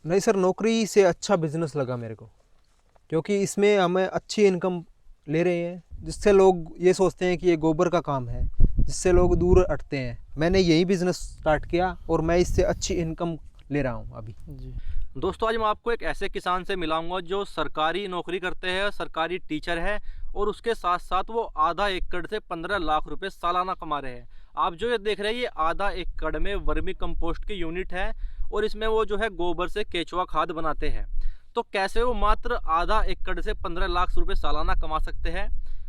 नहीं सर, नौकरी से अच्छा बिजनेस लगा मेरे को, क्योंकि इसमें हमें अच्छी इनकम ले रहे हैं, जिससे लोग ये सोचते हैं कि ये गोबर का काम है, जिससे लोग दूर हटते हैं। मैंने यही बिज़नेस स्टार्ट किया और मैं इससे अच्छी इनकम ले रहा हूँ अभी जी। दोस्तों, आज मैं आपको एक ऐसे किसान से मिलाऊंगा जो सरकारी नौकरी करते हैं, सरकारी टीचर है, और उसके साथ साथ वो आधा एकड़ से 15 लाख रुपए सालाना कमा रहे हैं। आप जो ये देख रहे हैं, ये आधा एकड़ में वर्मी कंपोस्ट की यूनिट है, और इसमें वो जो है गोबर से केचुआ खाद बनाते हैं। तो कैसे वो मात्र आधा एकड़ से 15 लाख रुपए सालाना कमा सकते हैं,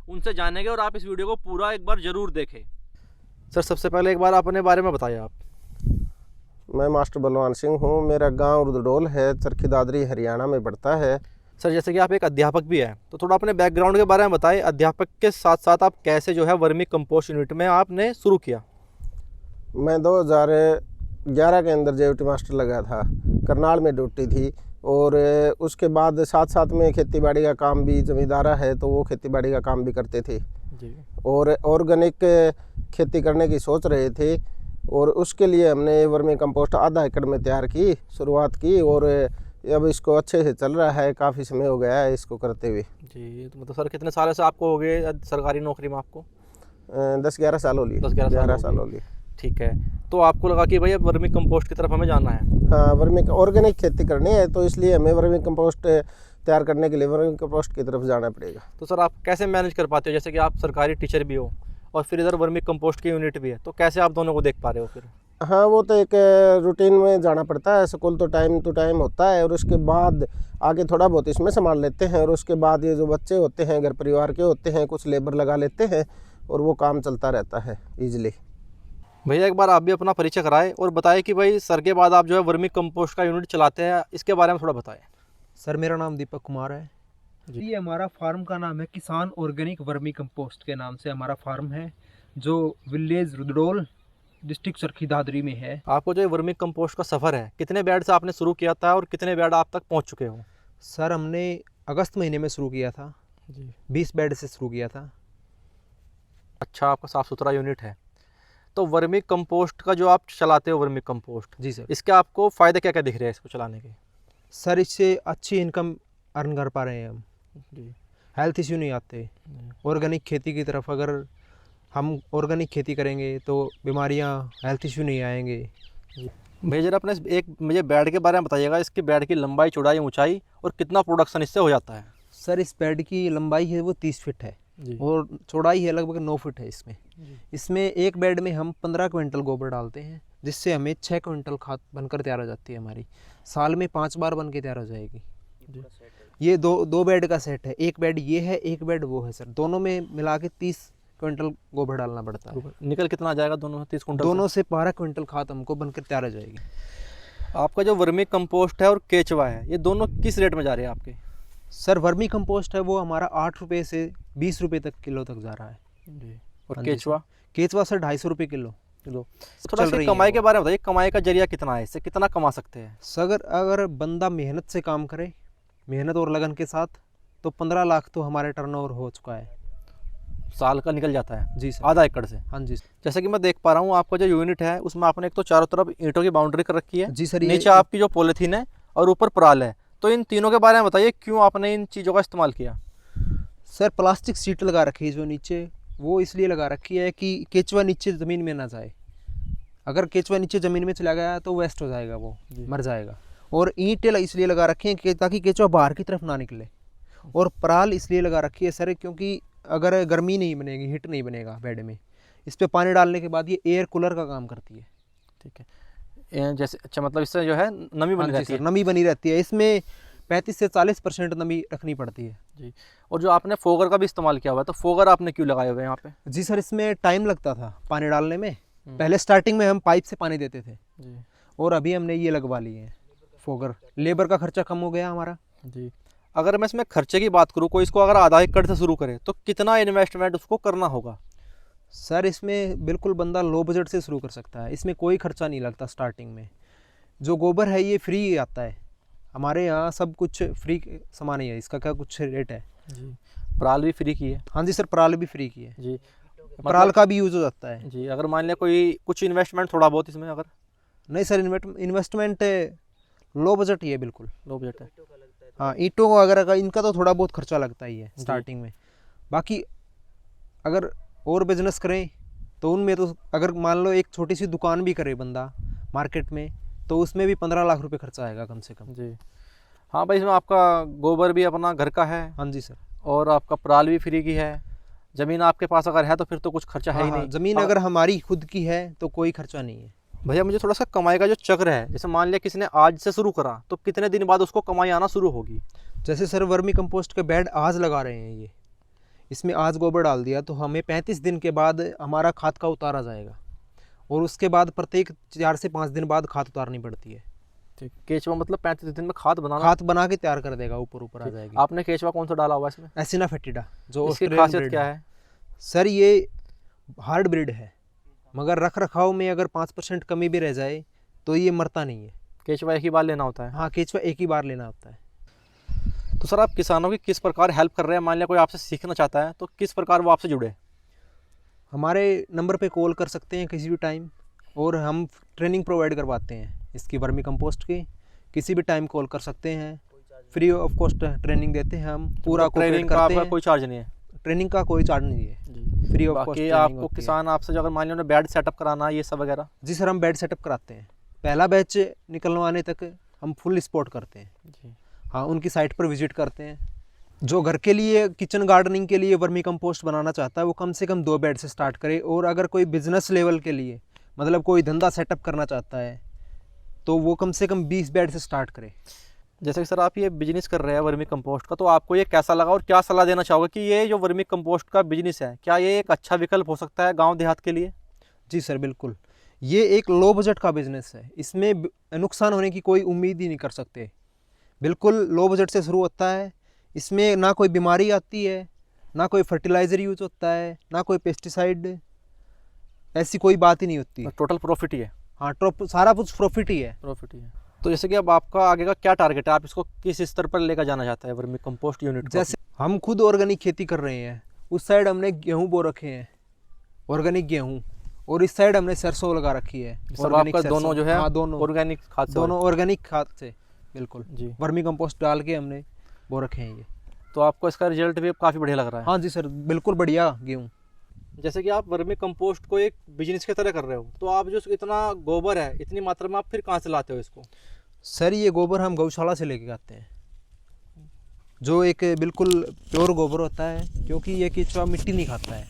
उनसे जानेंगे। और आप इस वीडियो को पूरा एक बार जरूर देखें। सर, सबसे पहले एक बार अपने बारे में बताइए आप। मैं मास्टर बलवान सिंह हूँ। मेरा गांव रुद्रडोल है, चरखी दादरी हरियाणा में पड़ता है। सर, जैसे कि आप एक अध्यापक भी हैं, तो थोड़ा अपने बैकग्राउंड के बारे में बताएं। अध्यापक के साथ साथ आप कैसे जो है वर्मी कंपोस्ट यूनिट में आपने शुरू किया? मैं 2011 के अंदर जेयूटी मास्टर लगा था, करनाल में ड्यूटी थी। और उसके बाद साथ साथ में खेती बाड़ी का काम भी, ज़मींदारा है तो वो खेती बाड़ी का काम भी करते थे जी। और ऑर्गेनिक खेती करने की सोच रहे थे। और उसके लिए हमने वर्मी कंपोस्ट आधा एकड़ में तैयार की, शुरुआत की। और अब इसको अच्छे से चल रहा है, काफ़ी समय हो गया है इसको करते हुए। जी, तो मतलब सर कितने साल से आपको हो गए सरकारी नौकरी में आपको? 10-11 साल हो लिए। 10-11 साल हो लिए। ठीक है। तो आपको लगा कि भाई अब वर्मी कंपोस्ट की तरफ हमें जाना है? हाँ, वर्मी ऑर्गेनिक खेती करनी है, तो इसलिए हमें वर्मी कंपोस्ट तैयार करने के लिए वर्मी कंपोस्ट की तरफ जाना पड़ेगा। तो सर, आप कैसे मैनेज कर पाते हो, जैसे कि आप सरकारी टीचर भी हो और फिर इधर वर्मी कंपोस्ट की यूनिट भी है, तो कैसे आप दोनों को देख पा रहे हो फिर? हाँ, वो तो एक रूटीन में जाना पड़ता है। स्कूल तो टाइम टू टाइम होता है, और उसके बाद आगे थोड़ा बहुत इसमें संभाल लेते हैं। और उसके बाद ये जो बच्चे होते हैं, घर परिवार के होते हैं, कुछ लेबर लगा लेते हैं और वो काम चलता रहता है ईजिली। भैया, एक बार आप भी अपना परिचय कराएं और बताएं कि भाई सर के बाद आप जो है वर्मी कंपोस्ट का यूनिट चलाते हैं, इसके बारे में थोड़ा बताएं। सर, मेरा नाम दीपक कुमार है जी। ये हमारा फार्म का नाम है किसान ऑर्गेनिक वर्मी कंपोस्ट के नाम से हमारा फार्म है, जो विलेज रुद्रडोल, डिस्ट्रिक्ट चरखी दादरी में है। आपको जो वर्मी कंपोस्ट का सफ़र है, कितने बेड से आपने शुरू किया था और कितने बेड आप तक पहुंच चुके हो? सर, हमने अगस्त महीने में शुरू किया था जी। 20 बेड से शुरू किया था। अच्छा, आपका साफ़ सुथरा यूनिट है। तो वर्मी कंपोस्ट का जो आप चलाते हो, वर्मी कंपोस्ट, जी सर। इसके आपको फ़ायदे क्या क्या दिख रहे हैं इसको चलाने के? सर, इससे अच्छी इनकम अर्न कर पा रहे हैं हम। जी। हेल्थ इश्यू नहीं आते। ऑर्गेनिक खेती की तरफ अगर हम ऑर्गेनिक खेती करेंगे तो बीमारियां, हेल्थ इश्यू नहीं आएंगे। भैया, जरा अपने एक मुझे बेड के बारे में बताइएगा। इसकी बेड की लंबाई, चौड़ाई, ऊंचाई और कितना प्रोडक्शन इससे हो जाता है? सर, इस बेड की लंबाई है वो 30 फीट है जी। और चौड़ाई है लगभग 9 फीट है। इसमें एक बेड में हम 15 क्विंटल गोबर डालते हैं, जिससे हमें 6 क्विंटल खाद बनकर तैयार हो जाती है। हमारी साल में 5 बार बन के तैयार हो जाएगी। ये दो बेड का सेट है। एक बेड ये है, एक बेड वो है सर। दोनों में मिला के 30 क्विंटल गोबर डालना पड़ता है। निकल कितना आ जाएगा दोनों में? 30 क्विंटल? दोनों से 12 क्विंटल खाद हमको बनकर तैयार हो जाएगी। आपका जो वर्मी कंपोस्ट है और केचुआ है, ये दोनों किस रेट में जा रहे हैं आपके? सर, वर्मी कंपोस्ट है वो हमारा 8 रुपये से 20 रुपये तक किलो तक जा रहा है जी। और हाँ जी केचुआ? केचुआ सर 250 रुपये किलो। थोड़ा सा कमाई के बारे में बताइए। कमाई का जरिया कितना है, इससे कितना कमा सकते हैं? सर, अगर बंदा मेहनत से काम करे, मेहनत और लगन के साथ, तो 15 लाख तो हमारे टर्नओवर हो चुका है। साल का निकल जाता है? जी सर। आधा एकड़ से? हाँ जी। जैसे कि मैं देख पा रहा हूँ, आपका जो यूनिट है उसमें आपने एक तो चारों तरफ ईंटों की बाउंड्री कर रखी है। जी सर। नीचे आपकी जो पॉलिथीन है और ऊपर पराल है, तो इन तीनों के बारे में बताइए, क्यों आपने इन चीज़ों का इस्तेमाल किया? सर, प्लास्टिक सीट लगा रखी है जो नीचे, वो इसलिए लगा रखी है कि केचुआ नीचे ज़मीन में ना जाए। अगर केचुआ नीचे ज़मीन में चला गया तो वेस्ट हो जाएगा, वो मर जाएगा। और ईंटें इसलिए लगा रखी हैं कि ताकि केचुआ बाहर की तरफ ना निकले। और पराल इसलिए लगा रखी है सर, क्योंकि अगर गर्मी नहीं बनेगी, हीट नहीं बनेगा बेड में, इस पर पानी डालने के बाद ये एयर कूलर का काम करती है। ठीक है। जैसे अच्छा, मतलब इससे जो है नमी बनी रहती है? नमी बनी रहती है। इसमें 35 से 40% नमी रखनी पड़ती है जी। और जो आपने फोगर का भी इस्तेमाल किया हुआ है, तो फोगर आपने क्यों लगाए हुए हैं यहाँ पे? जी सर, इसमें टाइम लगता था पानी डालने में। पहले स्टार्टिंग में हम पाइप से पानी देते थे जी। और अभी हमने ये लगवा लिए हैं फोगर। लेबर का खर्चा कम हो गया हमारा जी। अगर मैं इसमें खर्चे की बात करूँ, कोई इसको अगर आधा एकड़ से शुरू करे, तो कितना इन्वेस्टमेंट उसको करना होगा? सर, इसमें बिल्कुल बंदा लो बजट से शुरू कर सकता है। इसमें कोई खर्चा नहीं लगता स्टार्टिंग में। जो गोबर है ये फ्री आता है हमारे यहाँ, सब कुछ फ्री सामान ही है। इसका क्या कुछ रेट है जी। पराल भी फ्री की है? हाँ जी सर, पराल भी फ्री की है जी। पराल का भी यूज़ हो जाता है जी। अगर मान लिया कोई कुछ इन्वेस्टमेंट थोड़ा बहुत इसमें, अगर नहीं सर, इन्वेस्टमेंट लो बजट ही है बिल्कुल। लो बजट है। हाँ, ईंटों को अगर इनका तो थोड़ा बहुत खर्चा लगता ही है स्टार्टिंग में। बाकी अगर और बिजनेस करें तो उनमें तो अगर मान लो एक छोटी सी दुकान भी करे बंदा मार्केट में, तो उसमें भी 15 लाख रुपए खर्चा आएगा कम से कम। जी हाँ भाई, इसमें आपका गोबर भी अपना घर का है हाँ जी सर। और आपका पराल भी फ्री की है। ज़मीन आपके पास अगर है तो फिर तो कुछ खर्चा है ही हाँ, नहीं। ज़मीन अगर हमारी खुद की है तो कोई खर्चा नहीं है। भैया मुझे थोड़ा सा कमाई का जो चक्र है, जैसे मान लिया किसी ने आज से शुरू करा तो कितने दिन बाद उसको कमाई आना शुरू होगी? जैसे सर वर्मी कंपोस्ट के बेड आज लगा रहे हैं, ये इसमें आज गोबर डाल दिया तो हमें 35 दिन के बाद हमारा खाद का उतारा जाएगा, और उसके बाद प्रत्येक 4 से 5 दिन बाद खाद उतारनी पड़ती है। ठीक, केचुआ मतलब 35 दिन में खाद बनाना। खाद बना के तैयार कर देगा, ऊपर ऊपर आ जाएगी। आपने केचुआ कौन सा डाला हुआ है इसमें? एसिना फेटिडा, जो इसकी ऑस्ट्रेलियन खासियत ब्रीड क्या है? सर ये हार्ड ब्रीड है, मगर रख रखाव में अगर 5% कमी भी रह जाए तो ये मरता नहीं है। केचुआ एक ही बार लेना होता है? हाँ, केचुआ एक ही बार लेना होता है। तो सर आप किसानों की किस प्रकार हेल्प कर रहे हैं? मान लिया कोई आपसे सीखना चाहता है तो किस प्रकार वो आपसे जुड़े? हमारे नंबर पे कॉल कर सकते हैं किसी भी टाइम, और हम ट्रेनिंग प्रोवाइड करवाते हैं इसकी वर्मी कंपोस्ट की। किसी भी टाइम कॉल कर सकते हैं, फ्री ऑफ कॉस्ट ट्रेनिंग देते हैं हम, पूरा ट्रेनिंग का आपका कोई चार्ज नहीं है? ट्रेनिंग का कोई चार्ज नहीं है, फ्री ऑफ कॉस्ट। बाकी आपको किसान आपसे जो अगर मान लिया उन्हें बेड सेटअप कराना ये सब वगैरह? जी सर, हम बेड सेटअप कराते हैं, पहला बैच निकलवाने तक हम फुल सपोर्ट करते हैं जी। हाँ, उनकी साइट पर विजिट करते हैं। जो घर के लिए किचन गार्डनिंग के लिए वर्मी कंपोस्ट बनाना चाहता है वो कम से कम 2 बेड से स्टार्ट करे, और अगर कोई बिजनेस लेवल के लिए मतलब कोई धंधा सेटअप करना चाहता है तो वो कम से कम 20 बेड से स्टार्ट करे। जैसे कि सर आप ये बिजनेस कर रहे हैं वर्मी कंपोस्ट का, तो आपको ये कैसा लगा और क्या सलाह देना चाहोगे कि ये जो वर्मी कंपोस्ट का बिजनेस है, क्या ये एक अच्छा विकल्प हो सकता है गांव देहात के लिए? जी सर बिल्कुल, ये एक लो बजट का बिजनेस है, इसमें नुकसान होने की कोई उम्मीद ही नहीं कर सकते। बिल्कुल लो बजट से शुरू होता है, इसमें ना कोई बीमारी आती है, ना कोई फर्टिलाइज़र यूज होता है, ना कोई पेस्टिसाइड, ऐसी कोई बात ही नहीं होती। टोटल प्रॉफिट ही है? हाँ, सारा कुछ प्रॉफिट ही है। प्रॉफिट ही है। तो जैसे कि अब आपका आगे का क्या टारगेट है, आप इसको किस स्तर पर लेकर जाना चाहते हैं वर्मी कंपोस्ट यूनिट को? जैसे हम खुद ऑर्गेनिक खेती कर रहे हैं, उस साइड हमने गेहूँ बो रखे हैं, ऑर्गेनिक गेहूँ, और इस साइड हमने सरसों लगा रखी है। सब आपका दोनों जो है? हाँ, दोनों ऑर्गेनिक खाद से? दोनों ऑर्गेनिक खाद से बिल्कुल जी। वर्मी कंपोस्ट डाल के हमने बो रखे हैं ये। तो आपको इसका रिजल्ट भी काफ़ी बढ़िया लग रहा है? हाँ जी सर, बिल्कुल बढ़िया गेहूँ। जैसे कि आप वर्मी कंपोस्ट को एक बिजनेस की तरह कर रहे हो, तो आप जो इतना गोबर है इतनी मात्रा में आप फिर कहाँ से लाते हो इसको? सर ये गोबर हम गौशाला से लेके आते हैं, जो एक बिल्कुल प्योर गोबर होता है, क्योंकि ये केचुआ मिट्टी नहीं खाता है,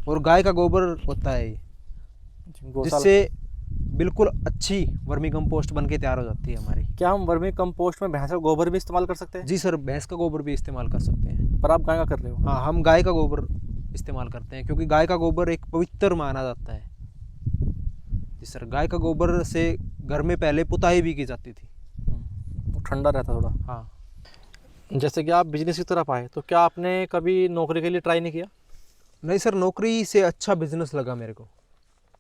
और गाय का गोबर होता है ये, जिससे बिल्कुल अच्छी वर्मी कंपोस्ट बन के तैयार हो जाती है हमारी। क्या हम वर्मी कंपोस्ट में भैंस का गोबर भी इस्तेमाल कर सकते हैं? जी सर, भैंस का गोबर भी इस्तेमाल कर सकते हैं। पर आप गाय का कर रहे हो? हाँ, हम गाय का गोबर इस्तेमाल करते हैं, क्योंकि गाय का गोबर एक पवित्र माना जाता है। जी सर, गाय का गोबर से घर में पहले पुताई भी की जाती थी। वो ठंडा रहता थोड़ा। हाँ। जैसे कि आप बिजनेस की तरफ आए, तो क्या आपने कभी नौकरी के लिए ट्राई नहीं किया? नहीं सर, नौकरी से अच्छा बिजनेस लगा मेरे को,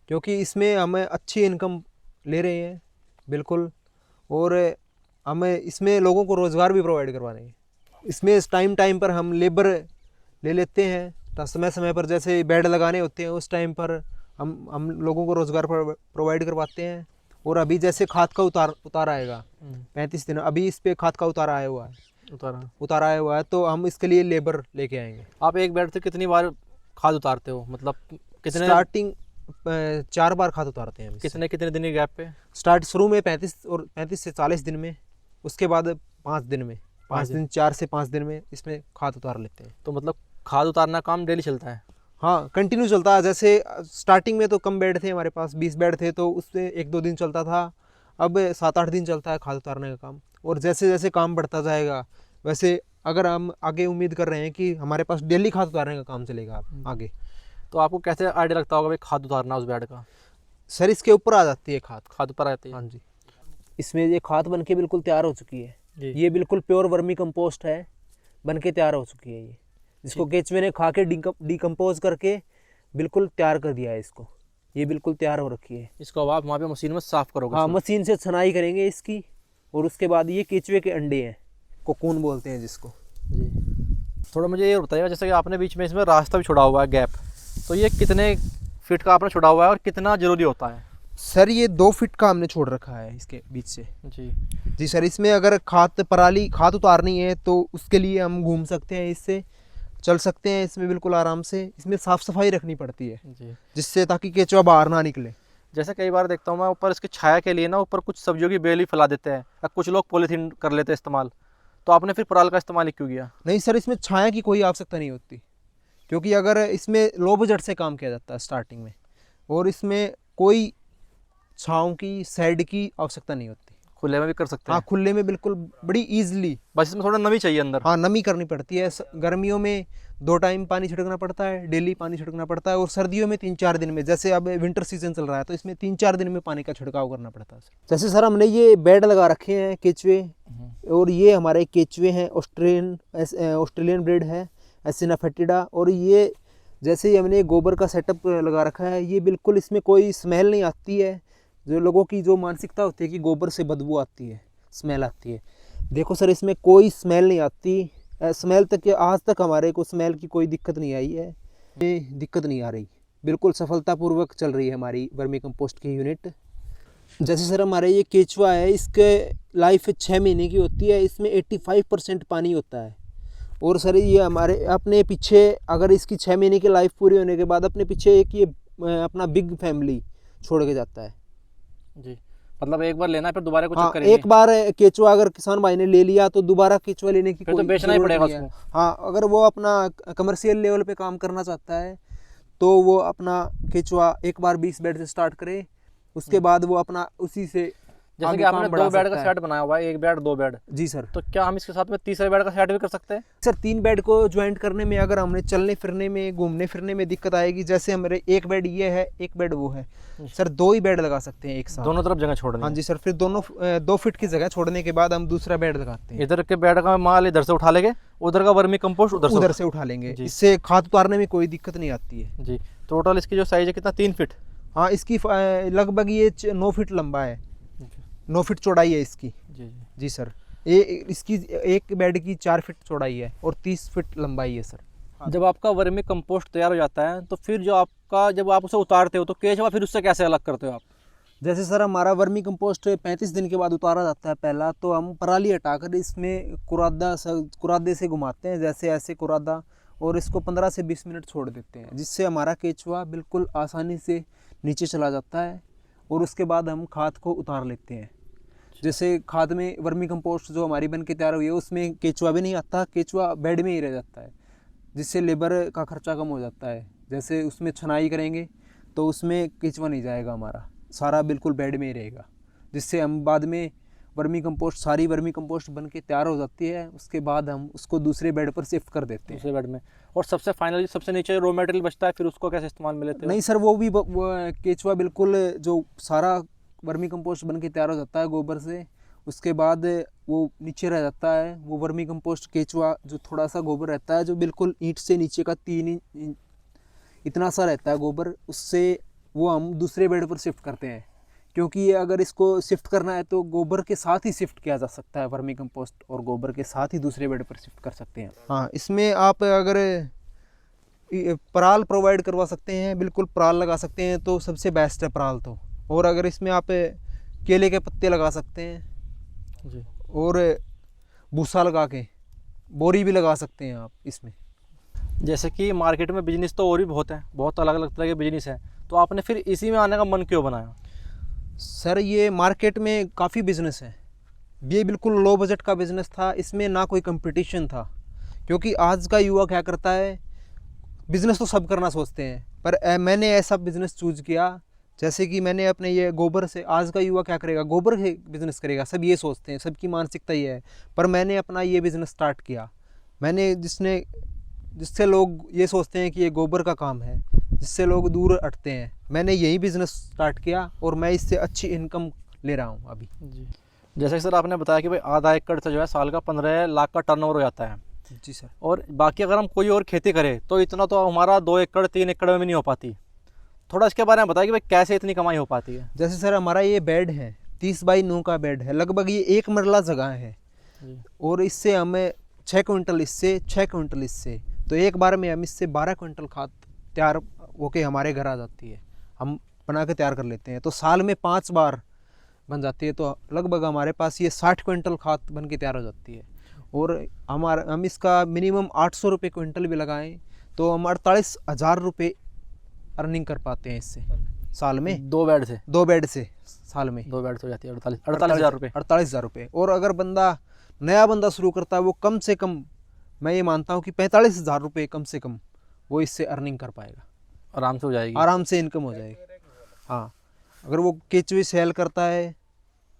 क्योंकि इसमें हमें अच्छी इनकम ले रहे हैं बिल्कुल, और हमें इसमें लोगों को रोज़गार भी प्रोवाइड करवा रहे हैं। इसमें टाइम पर हम लेबर ले लेते हैं, तो समय समय पर जैसे बेड लगाने होते हैं उस टाइम पर हम लोगों को रोज़गार प्रोवाइड करवाते हैं। और अभी जैसे खाद का उतार आएगा 35 दिन, अभी इस पे खाद का उतारा आया हुआ है, तो हम इसके लिए लेबर लेके आएंगे। आप एक बेड से कितनी बार खाद उतारते हो? मतलब कितने? स्टार्टिंग 4 बार खाद उतारते हैं। कितने दिन के गैप पे? शुरू में 35 से 40 दिन में, उसके बाद 5 दिन में, 4 से 5 दिन में इसमें खाद उतार लेते हैं। तो मतलब खाद उतारना काम डेली चलता है? हाँ, कंटिन्यू चलता है। जैसे स्टार्टिंग में तो कम बेड थे, हमारे पास 20 बेड थे, तो उससे 1-2 दिन चलता था। अब 7-8 दिन चलता है खाद उतारने का काम, और जैसे जैसे काम बढ़ता जाएगा वैसे अगर हम आगे उम्मीद कर रहे हैं कि हमारे पास डेली खाद उतारने का काम चलेगा आगे। तो आपको कैसे आइडिया लगता होगा भाई खाद उतारना उस बेड का? सर इसके ऊपर आ जाती है खाद ऊपर आती है? हाँ जी, इसमें ये खाद बन के बिल्कुल तैयार हो चुकी है। ये बिल्कुल प्योर वर्मी कंपोस्ट है, बन के तैयार हो चुकी है ये, जिसको केचुए ने खा के डिकम्पोज करके बिल्कुल तैयार कर दिया है इसको। ये बिल्कुल तैयार हो रखी है। इसको अब आप वहाँ पे मशीन में साफ़ करोगे? हाँ, मशीन से छनाई करेंगे इसकी, और उसके बाद ये केचुए के अंडे हैं, कोकून बोलते हैं जिसको। जी, थोड़ा मुझे ये बताइएगा, जैसे कि आपने बीच में इसमें रास्ता भी छोड़ा हुआ है, गैप, तो ये कितने फीट का आपने छोड़ा हुआ है और कितना ज़रूरी होता है? सर ये 2 फीट का हमने छोड़ रखा है इसके बीच से। जी जी सर, इसमें अगर खाद उतारनी है तो उसके लिए हम घूम सकते हैं, इससे चल सकते हैं इसमें बिल्कुल आराम से। इसमें साफ़ सफाई रखनी पड़ती है जी। जिससे ताकि केचुआ बाहर ना निकले। जैसे कई बार देखता हूँ मैं ऊपर इसकी छाया के लिए ना ऊपर कुछ सब्जियों की बेल ही फैला देते हैं, या कुछ लोग पॉलीथीन कर लेते हैं इस्तेमाल, तो आपने फिर पराल का इस्तेमाल ही क्यों किया? नहीं सर, इसमें छाया की कोई आवश्यकता नहीं होती, क्योंकि अगर इसमें लो बजट से काम किया जाता है स्टार्टिंग में, और इसमें कोई छाँव की शेड की आवश्यकता नहीं होती। खुले में भी कर सकते हाँ, हैं? खुले में बिल्कुल बड़ी ईजिली। बस इसमें थोड़ा नमी चाहिए अंदर। हाँ, नमी करनी पड़ती है। गर्मियों में 2 टाइम पानी छिड़कना पड़ता है, डेली पानी छिड़कना पड़ता है, और सर्दियों में 3-4 दिन में, जैसे अब विंटर सीजन चल रहा है तो इसमें 3-4 दिन में पानी का छिड़काव करना पड़ता है। जैसे सर हमने ये बेड लगा रखे हैं केचुए, और ये हमारे केचुए हैं, ऑस्ट्रेलियन ब्रीड है एसिना फेटिडा। और ये जैसे ही हमने गोबर का सेटअप लगा रखा है, ये बिल्कुल इसमें कोई स्मेल नहीं आती है। जो लोगों की जो मानसिकता होती है कि गोबर से बदबू आती है, स्मेल आती है, देखो सर इसमें कोई स्मेल नहीं आती। स्मेल तक आज तक हमारे को स्मेल की कोई दिक्कत नहीं आई है, ये दिक्कत नहीं आ रही, बिल्कुल सफलतापूर्वक चल रही है हमारी वर्मी कंपोस्ट की यूनिट। जैसे सर हमारे ये केचुआ है, इसके लाइफ 6 महीने की होती है, इसमें 85% पानी होता है। और सर ये हमारे अपने पीछे, अगर इसकी 6 महीने की लाइफ पूरी होने के बाद अपने पीछे एक ये अपना बिग फैमिली छोड़ के जाता है। जी, मतलब एक बार लेना है फिर दोबारा कुछ हाँ, करेंगे? एक बार केचुआ अगर किसान भाई ने ले लिया तो दोबारा केचुआ लेने की फिर तो कोई बेचना ही जरूरत पड़ेगा नहीं है। उसको। हाँ, अगर वो अपना कमर्शियल लेवल पे काम करना चाहता है तो वो अपना केचुआ एक बार 20 बेड से स्टार्ट करे, उसके बाद वो अपना उसी से जैसे कि आगे काम आपने बढ़ा 2 बेड सकता का है। सेट बनाया हुआ है, 1 बेड 2 बेड, जी सर। तो क्या हम इसके साथ में तीसरे बेड का सेट भी कर सकते हैं? सर 3 बेड को ज्वाइंट करने में अगर हमने चलने फिरने में, घूमने फिरने में दिक्कत आएगी, जैसे हमारे 1 बेड ये है, 1 बेड वो है, सर 2 ही बेड लगा सकते हैं एक साथ। दोनों तरफ जगह छोड़नी हाँ है। जी सर, फिर दोनों 2 फीट की जगह छोड़ने के बाद हम दूसरा बेड लगाते हैं। इधर के बेड का माल इधर से उठा लेंगे, उधर का वर्मी कंपोस्ट उधर से उठा लेंगे, जी। इससे खाद उतारने में कोई दिक्कत नहीं आती है। जी। टोटल इसकी जो साइज है कितना, 3 फीट? हाँ, इसकी लगभग ये 9 फीट लंबा है, 9 फीट चौड़ाई है इसकी। जी जी। जी सर, ये इसकी एक बेड की 4 फीट चौड़ाई है और 30 फीट लंबाई है सर। जब आपका वर्मी कंपोस्ट तैयार हो जाता है तो फिर जो आपका, जब आप उसे उतारते हो तो केचुआ फिर उससे कैसे अलग करते हो आप? जैसे सर हमारा वर्मी कंपोस्ट 35 दिन के बाद उतारा जाता है पहला, तो हम पराली हटाकर इसमें कुरादे से घुमाते हैं, जैसे ऐसे कुरादा, और इसको 15 से 20 मिनट छोड़ देते हैं, जिससे हमारा केचुआ बिल्कुल आसानी से नीचे चला जाता है। और उसके बाद हम खाद को उतार लेते हैं। जैसे खाद में वर्मी कंपोस्ट जो हमारी बन के तैयार हुई है उसमें केचुआ भी नहीं आता, केचुआ बेड में ही रह जाता है, जिससे लेबर का खर्चा कम हो जाता है। जैसे उसमें छनाई करेंगे तो उसमें केचुआ नहीं जाएगा, हमारा सारा बिल्कुल बेड में ही रहेगा, जिससे हम बाद में सारी वर्मी कंपोस्ट बन के तैयार हो जाती है। उसके बाद हम उसको दूसरे बेड पर शिफ्ट कर देते हैं। दूसरे बेड में। और सबसे फाइनली सबसे नीचे रॉ मटेरियल बचता है, फिर उसको कैसे इस्तेमाल में लेते हो? नहीं सर, वो केचुआ बिल्कुल जो सारा वर्मी कंपोस्ट बन के तैयार हो जाता है गोबर से, उसके बाद वो नीचे रह जाता है। वो वर्मी कंपोस्ट केचुआ जो थोड़ा सा गोबर रहता है, जो बिल्कुल ईंट से नीचे का 3 इंच इतना सा रहता है गोबर, उससे वो हम दूसरे बेड पर शिफ्ट करते हैं। क्योंकि ये अगर इसको शिफ्ट करना है तो गोबर के साथ ही शिफ्ट किया जा सकता है, वर्मी कंपोस्ट और गोबर के साथ ही दूसरे बेड पर शिफ्ट कर सकते हैं। हाँ, इसमें आप अगर पराल प्रोवाइड करवा सकते हैं, बिल्कुल पराल लगा सकते हैं तो सबसे बेस्ट है पराल तो। और अगर इसमें आप केले के पत्ते लगा सकते हैं जी। और भूसा लगा के बोरी भी लगा सकते हैं आप इसमें। जैसे कि मार्केट में बिजनेस तो और भी बहुत है, बहुत अलग अलग तरह के बिजनेस हैं, तो आपने फिर इसी में आने का मन क्यों बनाया? सर ये मार्केट में काफ़ी बिजनेस है, ये बिल्कुल लो बजट का बिज़नेस था, इसमें ना कोई कंपटीशन था। क्योंकि आज का युवा क्या करता है, बिज़नेस तो सब करना सोचते हैं, पर मैंने ऐसा बिज़नेस चूज किया। जैसे कि मैंने अपने ये गोबर से, आज का युवा क्या करेगा, गोबर से बिज़नेस करेगा, सब ये सोचते हैं, सबकी मानसिकता ये है। पर मैंने अपना ये बिज़नेस स्टार्ट किया, मैंने जिससे लोग ये सोचते हैं कि ये गोबर का काम है, जिससे लोग दूर हटते हैं, मैंने यही बिज़नेस स्टार्ट किया और मैं इससे अच्छी इनकम ले रहा हूँ अभी। जी। जैसे कि सर आपने बताया कि भाई आधा एकड़ से जो है साल का 15 लाख का टर्नओवर हो जाता है। जी सर। और बाकी अगर हम कोई और खेती करें तो इतना तो हमारा 2 एकड़ 3 एकड़ में भी नहीं हो पाती। थोड़ा इसके बारे में बताइए कि भाई कैसे इतनी कमाई हो पाती है? जैसे सर हमारा ये बेड है 30 बाई 9 का बेड है, लगभग ये 1 मरला जगह है जी। और इससे हमें 6 क्विंटल इससे, 6 क्विंटल इससे, तो एक बार में हम इससे 12 क्विंटल खाद तैयार होके हमारे घर आ जाती है। हम बना के तैयार कर लेते हैं, तो साल में 5 बार बन जाती है। तो लगभग हमारे पास ये 60 क्विंटल खाद बन के तैयार हो जाती है। और हम इसका मिनिमम 800 रुपये क्विंटल भी लगाएं तो हम 48,000 रुपये अर्निंग कर पाते हैं इससे साल में। 2 बेड से 2 बेड से साल में 2 बेड से हो जाती है 48,000 रुपये। 48,000 रुपये। और अगर नया बंदा शुरू करता है, वो कम से कम मैं ये मानता हूँ कि 45,000 रुपये कम से कम वो इससे अर्निंग कर पाएगा, आराम से हो जाएगी, आराम से इनकम हो जाएगी। हाँ, अगर वो केचुए सेल करता है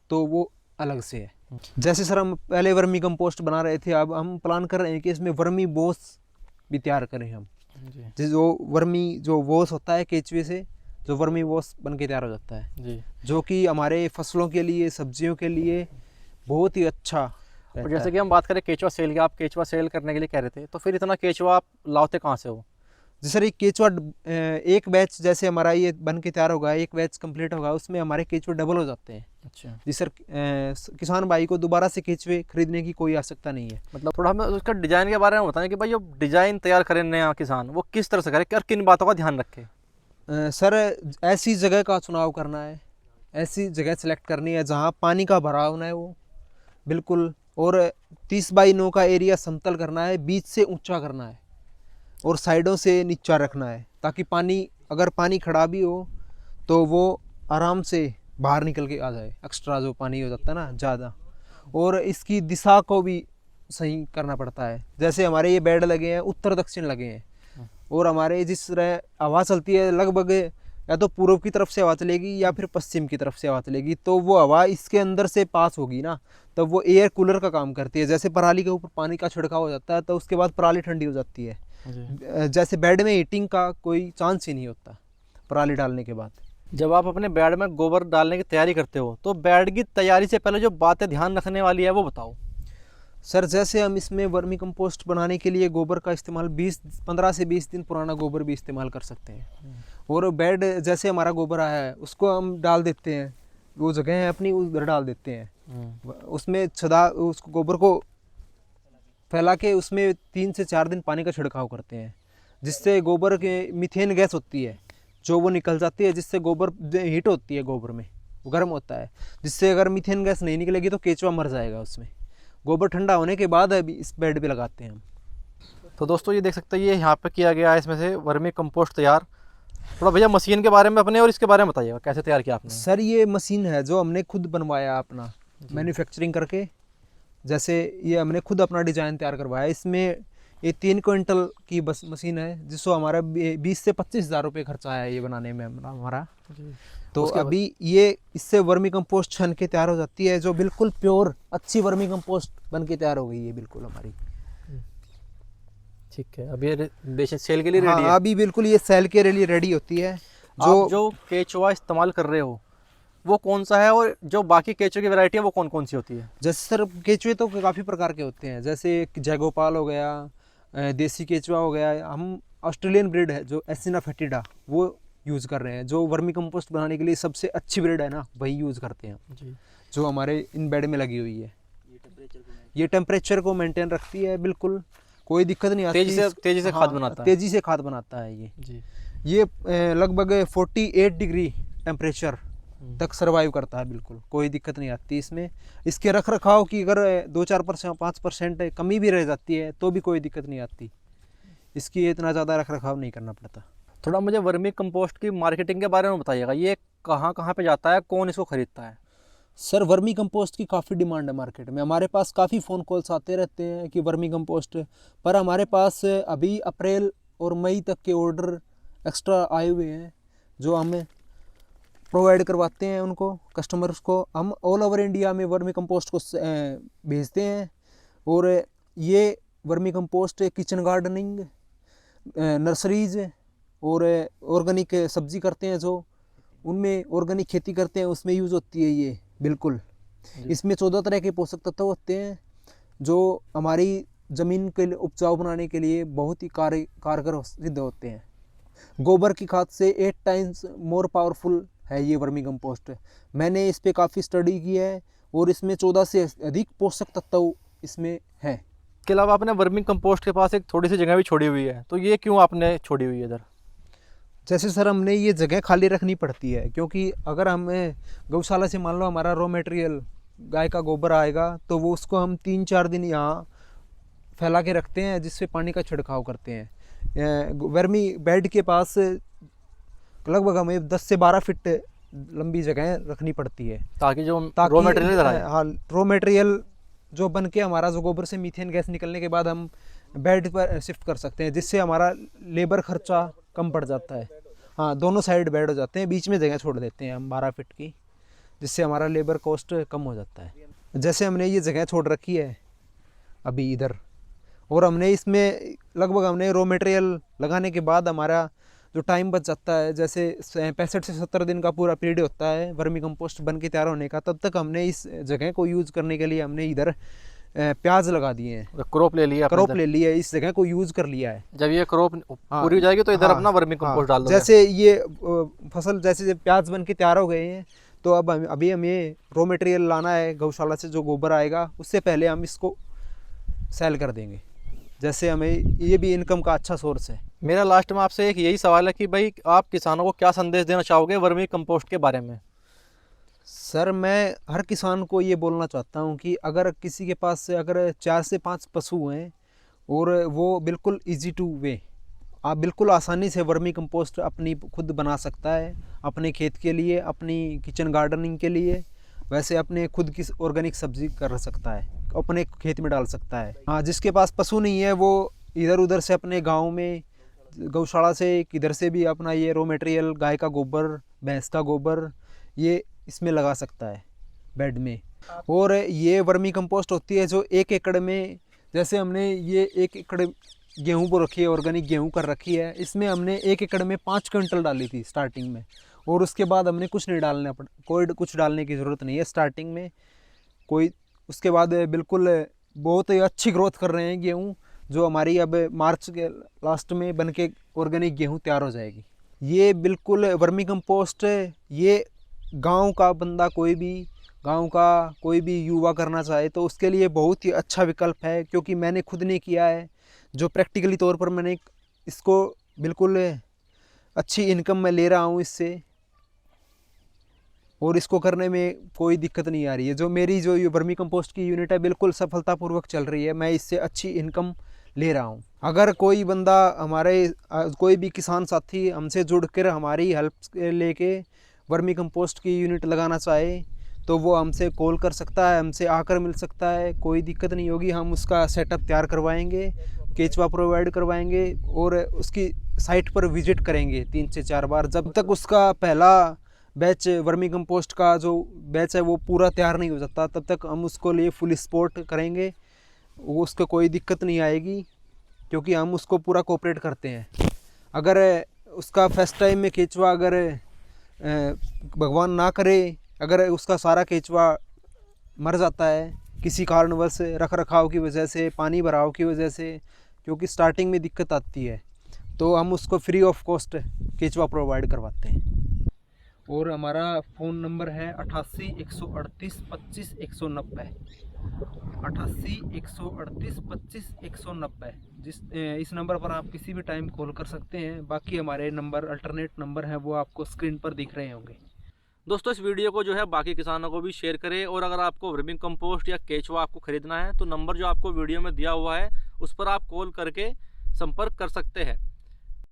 तो वो अलग से है। जैसे सर हम पहले वर्मी कंपोस्ट बना रहे थे, अब हम प्लान कर रहे हैं कि इसमें वर्मी बोस भी तैयार करें हम। जो बोस होता है केचुए से, जो वर्मी बोस बन के तैयार हो जाता है जी, जो कि हमारे फसलों के लिए, सब्जियों के लिए बहुत ही अच्छा रहता और जैसे है। कि हम बात करें केचुआ सेल की, आप केचुआ सेल करने के लिए कह रहे थे, तो फिर इतना केचुआ आप लाते कहाँ से हो? जी सर, ये केचुआ एक बैच जैसे हमारा ये बन के तैयार होगा, एक बैच कंप्लीट होगा, उसमें हमारे केचुए डबल हो जाते हैं। अच्छा जी सर, किसान भाई को दोबारा से केचुए खरीदने की कोई आवश्यकता नहीं है। मतलब थोड़ा हमें उसका डिज़ाइन के बारे में बताएं कि भाई जो डिज़ाइन तैयार करें नया किसान, वो किस तरह से करे और किन बातों का ध्यान रखे? सर, ऐसी जगह का चुनाव करना है, ऐसी जगह सेलेक्ट करनी है जहाँ पानी का भराव ना है वो बिल्कुल, और 30 बाई 9 का एरिया समतल करना है, बीच से ऊंचा करना है और साइडों से नीचा रखना है, ताकि अगर पानी खड़ा भी हो तो वो आराम से बाहर निकल के आ जाए, एक्स्ट्रा जो पानी हो जाता है ना ज़्यादा। और इसकी दिशा को भी सही करना पड़ता है। जैसे हमारे ये बेड लगे हैं, उत्तर दक्षिण लगे हैं, और हमारे जिस तरह हवा चलती है, लगभग या तो पूर्व की तरफ से हवा चलेगी या फिर पश्चिम की तरफ से हवा चलेगी, तो वो हवा इसके अंदर से पास होगी ना, तब वो एयर कूलर का काम करती है। जैसे पराली के ऊपर पानी का छिड़काव हो जाता है तो उसके बाद पराली ठंडी हो जाती है, जैसे बेड में हीटिंग का कोई चांस ही नहीं होता पराली डालने के बाद। जब आप अपने बेड में गोबर डालने की तैयारी करते हो, तो बेड की तैयारी से पहले जो बातें ध्यान रखने वाली है वो बताओ। सर, जैसे हम इसमें वर्मी कंपोस्ट बनाने के लिए गोबर का इस्तेमाल 15 से 20 दिन पुराना गोबर भी इस्तेमाल कर सकते हैं। और बेड जैसे हमारा गोबर आया है उसको हम डाल देते हैं, वो जगह है अपनी उधर डाल देते हैं, उसमें उस गोबर को फैला के उसमें 3 से 4 दिन पानी का छिड़काव करते हैं, जिससे गोबर के मीथेन गैस होती है जो वो निकल जाती है, जिससे गोबर हीट होती है, गोबर में वो गर्म होता है, जिससे अगर मीथेन गैस नहीं निकलेगी तो केचुआ मर जाएगा उसमें। गोबर ठंडा होने के बाद अभी इस बेड पे लगाते हैं हम। तो दोस्तों ये देख सकते हैं, ये यहाँ पे किया गया है इसमें से वर्मी कंपोस्ट तैयार। थोड़ा भैया मशीन के बारे में अपने और इसके बारे में बताइएगा, कैसे तैयार किया आपने? सर, ये मशीन है जो हमने खुद बनवाया अपना मैन्युफैक्चरिंग करके। जैसे ये हमने खुद अपना डिज़ाइन तैयार करवाया। इसमें ये 3 क्विंटल की बस मशीन है, जिसको हमारा 20 से 25,000 रुपये खर्चा आया ये बनाने में हमारा। तो अभी ये इससे वर्मी कंपोस्ट छन के तैयार हो जाती है, जो बिल्कुल प्योर अच्छी वर्मी कंपोस्ट बन के तैयार हो गई है बिल्कुल हमारी। ठीक है, अभी ये सेल के लिए रेडी है? हाँ, अभी बिल्कुल ये सेल के लिए रेडी होती है। जो केचुआ इस्तेमाल कर रहे हो वो कौन सा है, और जो बाकी केचुए की वैरायटी है वो कौन कौन सी होती है? जैसे सर, केचुए तो काफ़ी प्रकार के होते हैं, जैसे जैगोपाल हो गया, देसी केचुआ हो गया। हम ऑस्ट्रेलियन ब्रीड है जो एसिना फेटिडा वो यूज़ कर रहे हैं, जो वर्मी कंपोस्ट बनाने के लिए सबसे अच्छी ब्रीड है ना, वही यूज़ करते हैं जी, जो हमारे इन बेड में लगी हुई है। ये टेम्परेचर को मेंटेन रखती है, बिल्कुल कोई दिक्कत नहीं आती। तेजी से खाद बनाता है। तेज़ी से खाद बनाता है ये जी। ये लगभग 48 डिग्री टेम्परेचर तक सर्वाइव करता है, बिल्कुल कोई दिक्कत नहीं आती इसमें। इसके रख रखाव की अगर 2-4% 5% कमी भी रह जाती है तो भी कोई दिक्कत नहीं आती, इसकी इतना ज़्यादा रख रखाव नहीं करना पड़ता। थोड़ा मुझे वर्मी कंपोस्ट की मार्केटिंग के बारे में बताइएगा, ये कहाँ कहाँ पे जाता है, कौन इसको खरीदता है? सर, वर्मी कंपोस्ट की काफ़ी डिमांड है मार्केट में। हमारे पास काफ़ी फ़ोन कॉल्स आते रहते हैं कि वर्मी कंपोस्ट, पर हमारे पास अभी अप्रैल और मई तक के ऑर्डर एक्स्ट्रा आए हुए हैं जो हमें प्रोवाइड करवाते हैं उनको, कस्टमर्स को। हम ऑल ओवर इंडिया में वर्मी कंपोस्ट को भेजते हैं। और ये vermi compost kitchen gardening, nurseries और ऑर्गेनिक सब्जी करते हैं, जो उनमें ऑर्गेनिक खेती करते हैं उसमें यूज़ होती है ये बिल्कुल। इसमें 14 तरह के पोषक तत्व होते हैं जो हमारी ज़मीन के लिए उपजाऊ बनाने के लिए बहुत ही कारगर सिद्ध होते हैं। गोबर की खाद से 8 टाइम्स मोर पावरफुल है ये वर्मी कंपोस्ट। मैंने इस पे काफ़ी स्टडी की है और इसमें 14 से अधिक पोषक तत्व इसमें है। इसके अलावा आपने वर्मी कंपोस्ट के पास एक थोड़ी सी जगह भी छोड़ी हुई है, तो ये क्यों आपने छोड़ी हुई है इधर? जैसे सर हमने ये जगह खाली रखनी पड़ती है, क्योंकि अगर हमें गौशाला से मान लो हमारा रॉ मटेरियल गाय का गोबर आएगा तो वो उसको हम 3-4 दिन यहाँ फैला के रखते हैं, जिससे पानी का छिड़काव करते हैं। वर्मी बेड के पास लगभग हमें 10 से 12 फीट लंबी जगह रखनी पड़ती है, ताकि जो रॉ मटेरियल इधर आए। हाँ, रॉ मटेरियल जो बन के हमारा जो गोबर से मीथेन गैस निकलने के बाद हम बेड पर शिफ्ट कर सकते हैं, जिससे हमारा लेबर खर्चा कम पड़ जाता है। हाँ, दोनों साइड बेड हो जाते हैं, बीच में जगह छोड़ देते हैं हम 12 फीट की, जिससे हमारा लेबर कॉस्ट कम हो जाता है। जैसे हमने ये जगह छोड़ रखी है अभी इधर, और हमने इसमें लगभग हमने रॉ मटेरियल लगाने के बाद हमारा जो टाइम बच जाता है, जैसे 65 से 70 दिन का पूरा पीरियड होता है वर्मी कंपोस्ट बन के तैयार होने का, तब तक हमने इस जगह को यूज़ करने के लिए हमने इधर प्याज लगा दिए हैं, क्रॉप ले लिया, क्रॉप ले लिया है, इस जगह को यूज़ कर लिया है। जब ये क्रॉप पूरी हो जाएगी तो इधर अपना वर्मी कंपोस्ट डाल दो। जैसे ये फसल जैसे प्याज बन के तैयार हो गए हैं, तो अब अभी हमें रॉ मटेरियल लाना है गौशाला से, जो गोबर आएगा उससे पहले हम इसको सेल कर देंगे, जैसे हमें ये भी इनकम का अच्छा सोर्स है। मेरा लास्ट में आपसे एक यही सवाल है कि भाई आप किसानों को क्या संदेश देना चाहोगे वर्मी कंपोस्ट के बारे में? सर, मैं हर किसान को ये बोलना चाहता हूँ कि अगर किसी के पास अगर 4 से 5 पशु हैं और वो बिल्कुल इजी टू वे, आप बिल्कुल आसानी से वर्मी कंपोस्ट अपनी खुद बना सकता है, अपने खेत के लिए, अपनी किचन गार्डनिंग के लिए, वैसे अपने खुद की ऑर्गेनिक सब्जी कर सकता है, अपने खेत में डाल सकता है। हाँ, जिसके पास पशु नहीं है वो इधर उधर से अपने गाँव में गौशाला से किधर से भी अपना ये रॉ मटेरियल, गाय का गोबर, भैंस का गोबर, ये इसमें लगा सकता है बेड में। और ये वर्मी कंपोस्ट होती है जो 1 एकड़ में, जैसे हमने ये 1 एकड़ गेहूं बो रखी है, ऑर्गेनिक गेहूं कर रखी है, इसमें हमने 1 एकड़ में 5 क्विंटल डाली थी स्टार्टिंग में, और उसके बाद हमने कुछ नहीं डालना कोई कुछ डालने की ज़रूरत नहीं है स्टार्टिंग में कोई। उसके बाद बिल्कुल बहुत ही अच्छी ग्रोथ कर रहे हैं गेहूँ, जो हमारी अब मार्च के लास्ट में बन के ऑर्गेनिक गेहूँ तैयार हो जाएगी। ये बिल्कुल वर्मी कंपोस्ट ये गांव का बंदा, कोई भी गांव का कोई भी युवा करना चाहे तो उसके लिए बहुत ही अच्छा विकल्प है, क्योंकि मैंने खुद ने किया है, जो प्रैक्टिकली तौर पर मैंने इसको बिल्कुल अच्छी इनकम मैं ले रहा हूँ इससे, और इसको करने में कोई दिक्कत नहीं आ रही है। जो मेरी जो वर्मी कंपोस्ट की यूनिट है बिल्कुल सफलतापूर्वक चल रही है, मैं इससे अच्छी इनकम ले रहा हूँ। अगर कोई बंदा हमारे कोई भी किसान साथी हमसे जुड़कर हमारी हेल्प लेके वर्मी कंपोस्ट की यूनिट लगाना चाहे तो वो हमसे कॉल कर सकता है, हमसे आकर मिल सकता है, कोई दिक्कत नहीं होगी। हम उसका सेटअप तैयार करवाएंगे, केचुआ प्रोवाइड करवाएंगे और उसकी साइट पर विजिट करेंगे 3 से 4 बार। जब तक उसका पहला बैच वर्मी कंपोस्ट का जो बैच है वो पूरा तैयार नहीं हो जाता, तब तक हम उसको लिए फुल सपोर्ट करेंगे, वो उसको कोई दिक्कत नहीं आएगी, क्योंकि हम उसको पूरा कोऑपरेट करते हैं। अगर उसका फर्स्ट टाइम में केचुआ अगर भगवान ना करे अगर उसका सारा केचुआ मर जाता है किसी कारणवश, रख रखाव की वजह से, पानी भराव की वजह से, क्योंकि स्टार्टिंग में दिक्कत आती है, तो हम उसको फ्री ऑफ कॉस्ट केचुआ प्रोवाइड करवाते हैं। और हमारा फ़ोन नंबर है 88 138 25 190, 88 138 25 190। इस नंबर पर आप किसी भी टाइम कॉल कर सकते हैं। बाकी हमारे नंबर अल्टरनेट नंबर हैं वो आपको स्क्रीन पर दिख रहे होंगे। दोस्तों, इस वीडियो को जो है बाकी किसानों को भी शेयर करें, और अगर आपको वर्मी कंपोस्ट या केचुआ आपको खरीदना है तो नंबर जो आपको वीडियो में दिया हुआ है उस पर आप कॉल करके संपर्क कर सकते हैं।